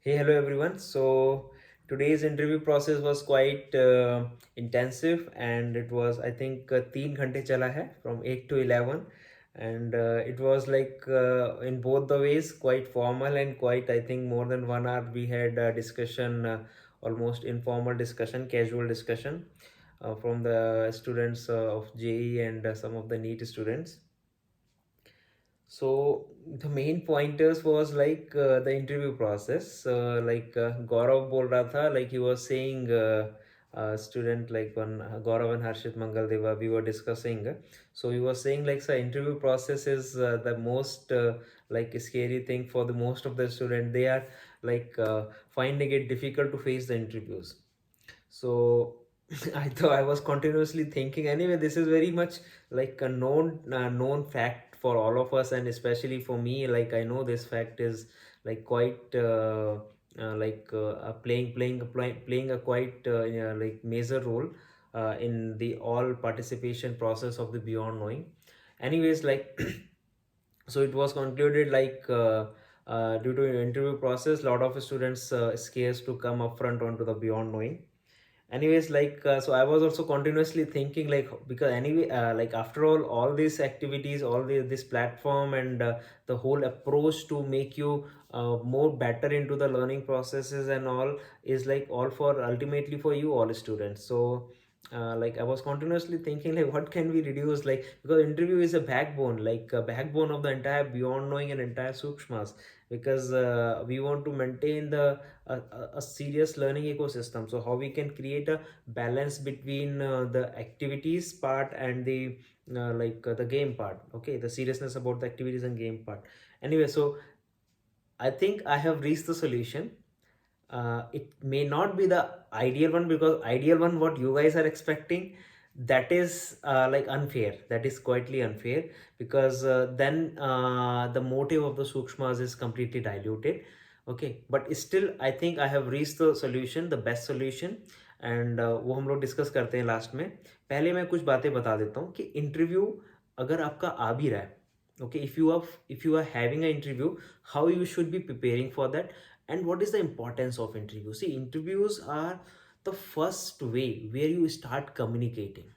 Hello everyone. So today's interview process was quite intensive, and it was, I think, 3 घंटे चला है from 8 to 11, and it was like in both the ways quite formal and quite, I think, more than 1 hour we had discussion, almost informal discussion, casual discussion from the students of JE and some of the NEET students. So the main pointers was like the interview process. Gaurav बोल रहा था, like he was saying, student like one Gaurav and Harshit Mangal we were discussing. So he was saying like the interview process is the most like scary thing for the most of the student. They are like finding it difficult to face the interviews. So I thought I was continuously thinking. Anyway, this is very much like a known fact for all of us, and especially for me. Like I know this fact is like quite playing a quite yeah, like major role in the all participation process of the Beyond Knowing. Anyways, like so it was concluded like due to interview process, lot of students scares to come up front onto the Beyond Knowing. Anyways, like so I was also continuously thinking like, because anyway, like after all these activities, this platform and the whole approach to make you more better into the learning processes and all is like all for ultimately for you all students. So like I was continuously thinking like what can we reduce, like, because interview is a backbone, like a backbone of the entire Beyond Knowing and entire Sookshmas, because we want to maintain a serious learning ecosystem. So how we can create a balance between the activities part and the game part, okay, the seriousness about the activities and game part. Anyway, so I think I have reached the solution. It may not be the ideal one, because ideal one what you guys are expecting, that is like unfair, that is quietly unfair, because then the motive of the Sukshmas is completely diluted. Okay, but still I think I have reached the solution, the best solution, and वो हम लोग discuss करते हैं last में. पहले मैं कुछ बातें बता देता हूँ कि इंटरव्यू अगर आपका आ भी रहा है, okay, if you are having an interview, how you should be preparing for that, and what is the importance of interview. See, interviews are the first way where you start communicating.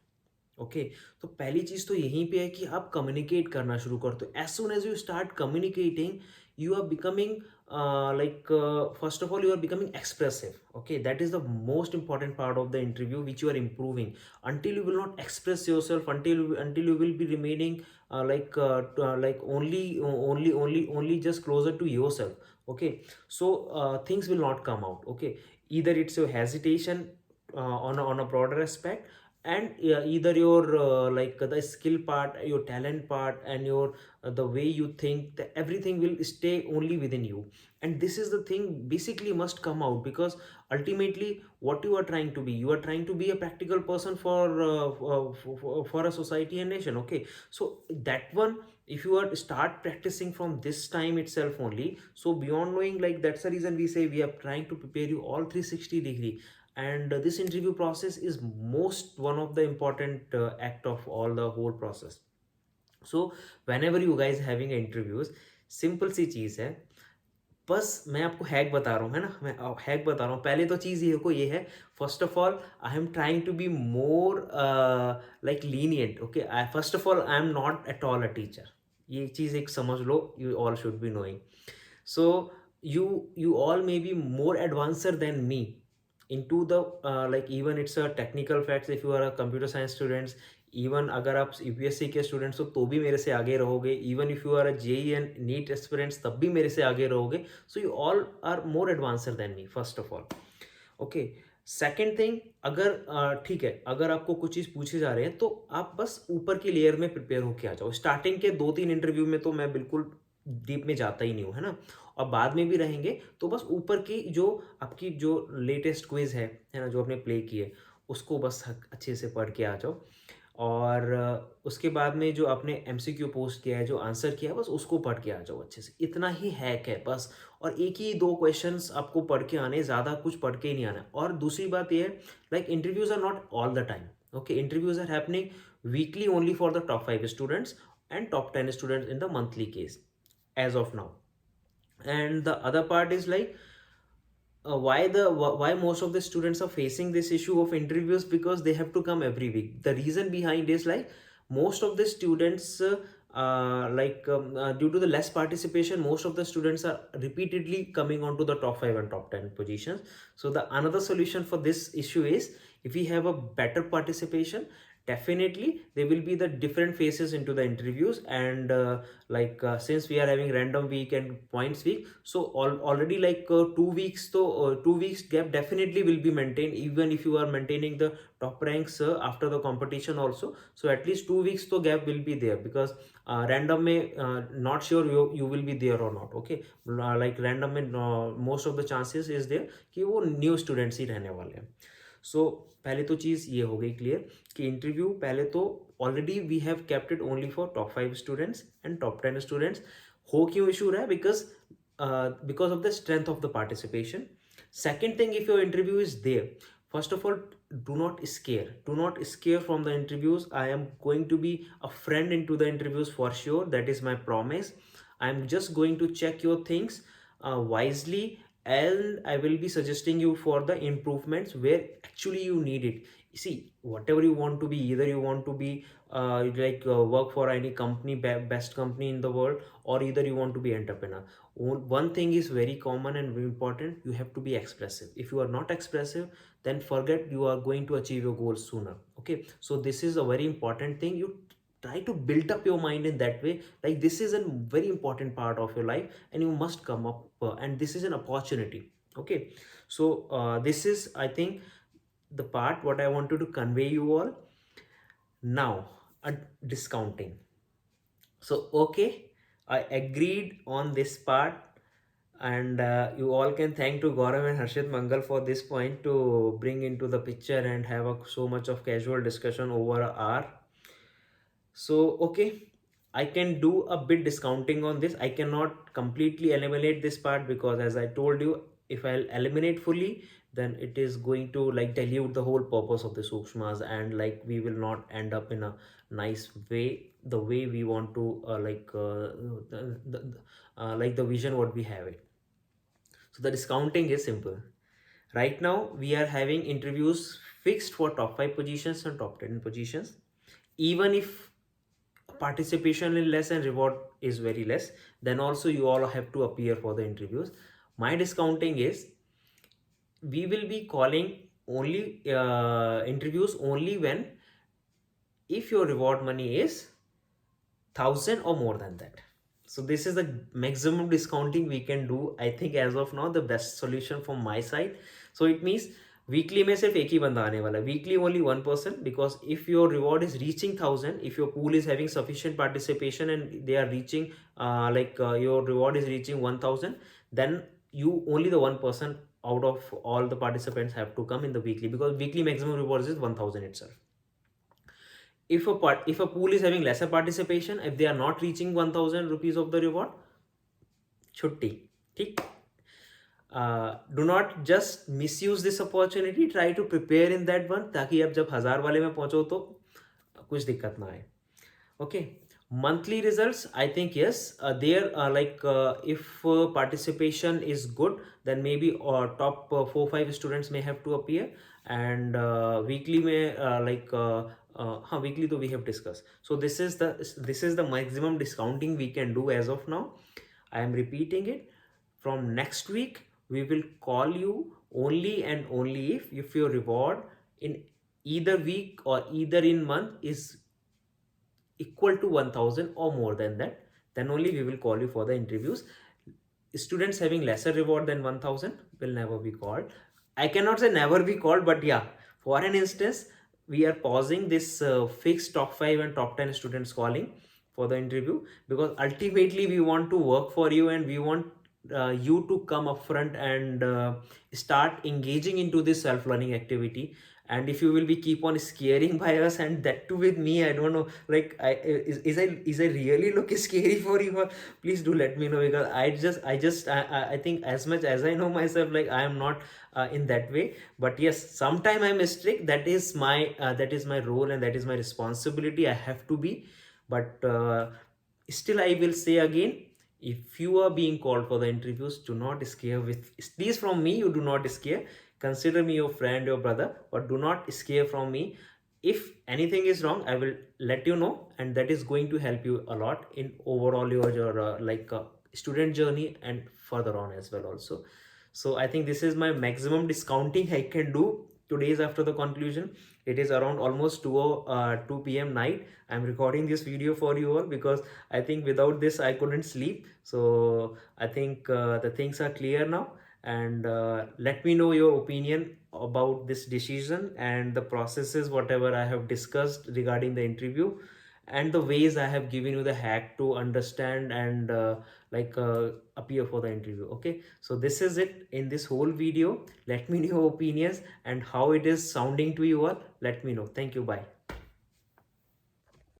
Okay, तो पहली चीज तो यहीं पे है कि आप communicate करना शुरू करते हो. As soon as you start communicating, you are becoming first of all you are becoming expressive. Okay, that is the most important part of the interview which you are improving. Until you will not express yourself, until you will be remaining only just closer to yourself. Okay, so things will not come out. Okay, either it's your hesitation on a broader aspect, and either your the skill part, your talent part, and your the way you think, that everything will stay only within you. And this is the thing basically must come out, because ultimately what you are trying to be, you are trying to be a practical person for a society and nation. Okay, so that one, if you are start practicing from this time itself only, so Beyond Knowing, like that's the reason we say we are trying to prepare you all 360-degree. And this interview process is most one of the important act of all the whole process. So whenever you guys having interviews, simple सी चीज है, बस मैं आपको hack बता रहा हूँ, है ना, मैं हैक बता रहा हूँ. पहले तो चीज़ ये है, first of all I am trying to be more like lenient. Okay, first of all I am not at all a teacher. ये चीज़ एक समझ लो, you all should be knowing. So you all may be more advanced than me into the like, even it's a technical facts. If you are a computer science students, even अगर आप UPSC के students हो तो भी मेरे से आगे रहोगे. Even if you are a JEE and NEET aspirants, तब भी मेरे से आगे रहोगे. So you all are more advancer than me, first of all. Okay, second thing, अगर ठीक है, अगर आपको कुछ चीज़ पूछे जा रहे हैं तो आप बस ऊपर की लेयर में प्रिपेयर होके आ जाओ. स्टार्टिंग के 2-3 इंटरव्यू में तो मैं बिल्कुल डीप में जाता ही नहीं हूँ, है ना, और बाद में भी रहेंगे तो बस ऊपर की जो आपकी जो लेटेस्ट क्विज है ना, जो आपने प्ले की है, उसको बस अच्छे से पढ़ के आ जाओ. और उसके बाद में जो आपने एमसीक्यू पोस्ट किया है, जो आंसर किया है, बस उसको पढ़ के आ जाओ अच्छे से. इतना ही हैक है बस. और एक ही 2 क्वेश्चंस आपको पढ़ के आने, ज़्यादा कुछ पढ़ के ही नहीं आना. और दूसरी बात ये है, like interviews are not all the time. Okay, interviews are happening weekly only for the top 5 students and top 10 students in the monthly case as of now. And the other part is like, why most of the students are facing this issue of interviews, because they have to come every week. The reason behind is like most of the students due to the less participation, most of the students are repeatedly coming onto the top 5 and top 10 positions. So the another solution for this issue is, if we have a better participation, definitely there will be the different phases into the interviews. And since we are having random week and points week, so already 2 weeks, so 2 weeks gap definitely will be maintained, even if you are maintaining the top ranks after the competition also. So at least 2 weeks to gap will be there, because random may not sure you will be there or not. Okay, like random में most of the chances is there कि वो new students ही रहने वाले हैं. सो पहले तो चीज़ ये हो गई क्लियर कि इंटरव्यू पहले तो already we have kept it only for top 5 students and top 10 students. हो क्यों इशू रहा है? Because of the strength of the participation. Second thing, if your interview is there, first of all, do not scare from the interviews. I am going to be a friend into the interviews for sure, that is my promise. I am just going to check your things wisely, and I will be suggesting you for the improvements where actually you need it. You see, whatever you want to be, either you want to be work for any company, best company in the world, or either you want to be entrepreneur. One thing is very common and very important: you have to be expressive. If you are not expressive, then forget you are going to achieve your goals sooner. Okay, so this is a very important thing. You try to build up your mind in that way, like this is a very important part of your life, and you must come up and this is an opportunity. Okay, so this is, I think, the part what I wanted to convey you all. Now, discounting. So okay, I agreed on this part, and you all can thank to Gaurav and Harshit Mangal for this point to bring into the picture and have so much of casual discussion over an hour. So okay, I can do a bit discounting on this. I cannot completely eliminate this part, because as I told you, if I'll eliminate fully, then it is going to like dilute the whole purpose of the Sookshmas, and like we will not end up in a nice way, the way we want to like the vision what we have it. So the discounting is simple. Right now we are having interviews fixed for top 5 positions and top 10 positions. Even if participation is less and reward is very less, then also you all have to appear for the interviews. My discounting is, we will be calling only interviews only when, if your reward money is 1,000 or more than that. So this is the maximum discounting we can do, I think, as of now, the best solution from my side. So it means weekly में सिर्फ एक ही बंदा आने वाला है, weekly only 1 person, because if your reward is reaching 1,000, if your pool is having sufficient participation and they are reaching your reward is reaching 1,000, then you only the 1 person out of all the participants have to come in the weekly, because weekly maximum reward is 1,000 itself. If a pool is having lesser participation, if they are not reaching 1,000 rupees of the reward, छुट्टी. ठीक. Do not just misuse this opportunity. Try to prepare in that one, ताकि अब जब 1,000 वाले में पहुंचो तो कुछ दिक्कत ना आए. Okay. Monthly results, I think yes, if participation is good, then maybe top 4-5 students may have to appear, and weekly may weekly though we have discussed. So this is the maximum discounting we can do as of now. I am repeating it. From next week we will call you only and only if your reward in either week or either in month is equal to 1,000 or more than that, then only we will call you for the interviews. Students having lesser reward than 1,000 will never be called. I cannot say never be called, but yeah, for an instance, we are pausing this fixed top 5 and top 10 students calling for the interview, because ultimately we want to work for you, and we want you to come up front and start engaging into this self-learning activity. And if you will be keep on scaring by us, and that too with me, I don't know, like is I really look scary for you? Or please do let me know, because I think, as much as I know myself, like I am not in that way. But yes, sometime I'm strict. That is my role, and that is my responsibility. I have to be. But still I will say again, If you are being called for the interviews, do not scare with, please, from me, you do not scare. Consider me your friend, your brother, but do not scare from me. If anything is wrong, I will let you know, and that is going to help you a lot in overall your student journey and further on as well also. So I think this is my maximum discounting I can do. 2 days after the conclusion, it is around almost 2 p.m. night. I'm recording this video for you all because I think without this I couldn't sleep. So I think the things are clear now, and let me know your opinion about this decision and the processes whatever I have discussed regarding the interview, and the ways I have given you the hack to understand and appear for the interview. Okay, so this is it in this whole video. Let me know your opinions and how it is sounding to you all. Let me know. Thank you. Bye.